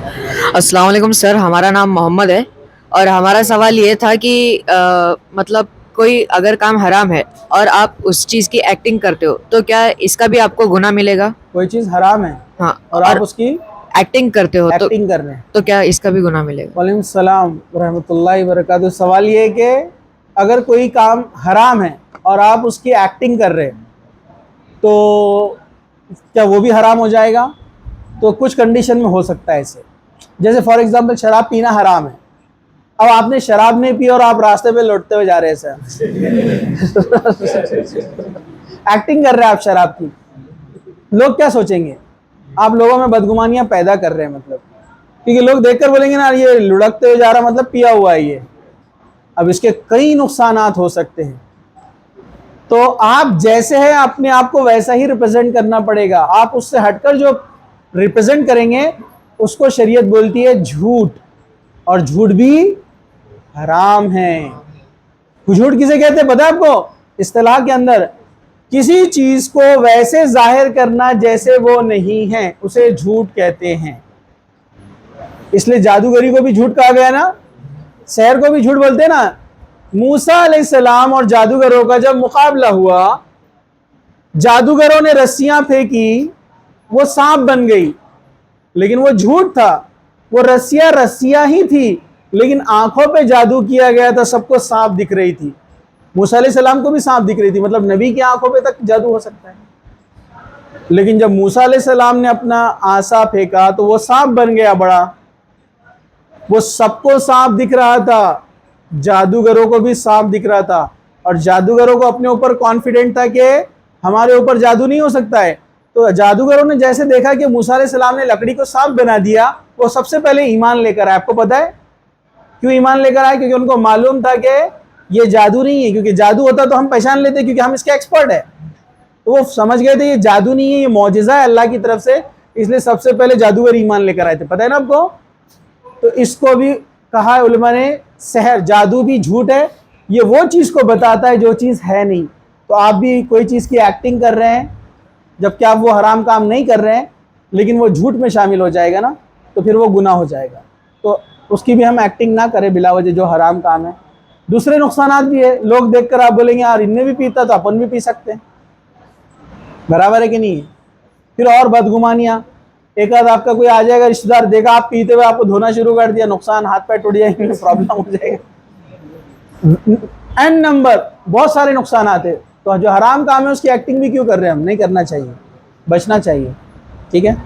अस्सलाम वालेकुम सर, हमारा नाम मोहम्मद है और हमारा सवाल ये था कि मतलब कोई अगर काम हराम है और आप उस चीज़ की एक्टिंग करते हो तो क्या इसका भी आपको गुनाह मिलेगा? कोई चीज़ हराम है हाँ, और आप और उसकी एक्टिंग करते हो एक्टिंग कर रहे हैं। तो क्या इसका भी गुनाह मिलेगा? वालेकुम सलाम रहमतुल्लाहि वबरकातुहू। सवाल ये है कि अगर कोई काम हराम है और आप उसकी एक्टिंग कर रहे हैं तो क्या वो भी हराम हो जाएगा? तो कुछ कंडीशन में हो सकता है ऐसे। जैसे फॉर एग्जांपल शराब पीना हराम है। अब आपने शराब नहीं पी और आप रास्ते पे लौटते हुए जा रहे हैं सर। एक्टिंग कर रहे हैं आप शराब की। लोग क्या सोचेंगे? आप लोगों में बदगुमानियां पैदा कर रहे हैं, मतलब क्योंकि लोग देखकर बोलेंगे ना ये लुढ़कते हुए जा रहा, मतलब पिया हुआ है ये। अब इसके कई नुकसानात हो सकते हैं। तो आप जैसे हैं अपने आप को वैसा ही रिप्रेजेंट करना पड़ेगा। आप उससे हटकर जो रिप्रेजेंट करेंगे उसको शरीयत बोलती है झूठ, और झूठ भी हराम है। झूठ किसे कहते हैं पता है आपको? इस्तिलाह के अंदर किसी चीज को वैसे जाहिर करना जैसे वो नहीं है उसे झूठ कहते हैं। इसलिए जादूगरी को भी झूठ कहा गया ना, शहर को भी झूठ बोलते हैं ना। मूसा अलैहिस्सलाम और जादूगरों का जब मुकाबला हुआ, जादूगरों ने रस्सियां फेंकी, वो सांप बन गई, लेकिन वो झूठ था। वो रस्सियां रस्सियां ही थी, लेकिन आंखों पे जादू किया गया था, सबको सांप दिख रही थी। मूसा अलैहिस्सलाम को भी सांप दिख रही थी, मतलब नबी की आंखों पे तक जादू हो सकता है। लेकिन जब मूसा अलैहिस्सलाम ने अपना आसा फेंका तो वो सांप बन गया बड़ा। वो सबको सांप दिख रहा था, जादूगरों को भी सांप दिख रहा था, और जादूगरों को अपने ऊपर कॉन्फिडेंट था कि हमारे ऊपर जादू नहीं हो सकता है। तो जादूगरों ने जैसे देखा कि मूसा अलैहिस्सलाम ने लकड़ी को सांप बना दिया, वो सबसे पहले ईमान लेकर आए। आपको पता है क्यों ईमान लेकर आए? क्योंकि उनको मालूम था कि ये जादू नहीं है, क्योंकि जादू होता तो हम पहचान लेते, क्योंकि हम इसके एक्सपर्ट है। तो वो समझ गए थे ये जादू नहीं है, ये मौजिजा है अल्लाह की तरफ से, इसलिए सबसे पहले जादूगर ईमान लेकर आए थे। पता है ना आपको? तो इसको भी कहा है उलमा ने, सहर, जादू भी झूठ है। ये वो चीज़ को बताता है जो चीज़ है नहीं। तो आप भी कोई चीज़ की एक्टिंग कर रहे हैं जबकि आप वो हराम काम नहीं कर रहे हैं, लेकिन वो झूठ में शामिल हो जाएगा ना, तो फिर वो गुनाह हो जाएगा। तो उसकी भी हम एक्टिंग ना करें बिला वजह, जो हराम काम है। दूसरे नुकसानात भी है। लोग देखकर आप बोलेंगे यार इनने भी पीता तो अपन भी पी सकते हैं। बराबर है कि नहीं? फिर और बदगुमानियां, एक आध आपका कोई आ जाएगा रिश्तेदार, देखा आप पीते हुए, आपको धोना शुरू कर दिया, नुकसान, हाथ पैर टूट जाएंगे, प्रॉब्लम हो जाएगा। एन नंबर बहुत सारे नुकसान आते। तो जो हराम काम है उसकी एक्टिंग भी क्यों कर रहे हैं हम? नहीं करना चाहिए, बचना चाहिए। ठीक है।